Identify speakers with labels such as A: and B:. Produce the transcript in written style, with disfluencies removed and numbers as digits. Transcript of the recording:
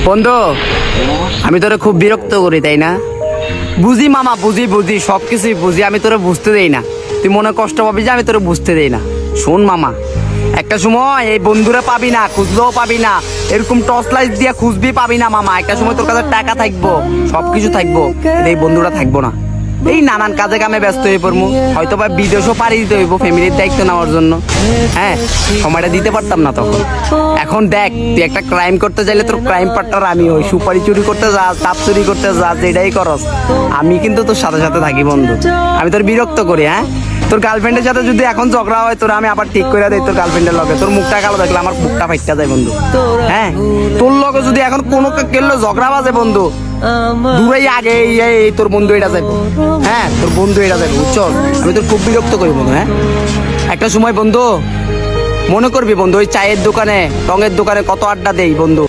A: বন্ধু আমি তোরে খুব বিরক্ত করি তাই না? বুঝি মামা, বুঝি বুঝি সবকিছুই বুঝি, আমি তোরে বুঝতে দেই না। তুই মনে কষ্ট পাবি যে আমি তোরে বুঝতে দেই না। শোন মামা, একটা সময় এই বন্ধুরা পাবি না, খুঁজলেও পাবি না, এরকম টর্চ লাইট দিয়ে খুঁজবি পাবি না মামা। একটা সময় তোর কাছে টাকা থাকবো, সবকিছু থাকবো, এই বন্ধুরা থাকবো না। এই নানান কাজে কামে ব্যস্ত হয়ে পড়বো, হয়তো বা বিদেশও পাড়ি দিতে হইব ফ্যামিলির দায়িত্ব নেওয়ার জন্য। হ্যাঁ, সময়টা দিতে পারতাম না তখন। এখন দেখ, তুই একটা ক্রাইম করতে চাইলে তোর ক্রাইম পার্টনার আমি হই। সুপারি চুরি করতে যাস, তাপ চুরি করতে যাস, যেটাই করস আমি কিন্তু তোর সাথে সাথে থাকি বন্ধু। আমি তোর বিরক্ত করি? হ্যাঁ, তোর গার্লফ্রেন্ডের সাথে যদি এখন ঝগড়া হয়, তোর আমি আবার ঠিক করে দেই তোর গার্লফ্রেন্ডের লগে। তোর মুখটা কালো দেখলে আমার বুকটা ফাইটটা যায় বন্ধু। হ্যাঁ, তোর লগে যদি এখন কোনো কেলো ঝগড়া বাজে বন্ধু, দূরেই আগে এই তোর বন্ধু এটা যাইব। হ্যাঁ, তোর বন্ধু এটা যাইব, বুঝছো? আমি তোর খুব বিরক্ত করি বন্ধু। হ্যাঁ, একটা সময় বন্ধু মনে করবি বন্ধু, ওই চায়ের দোকানে, রঙের দোকানে কত আড্ডা দেই বন্ধু।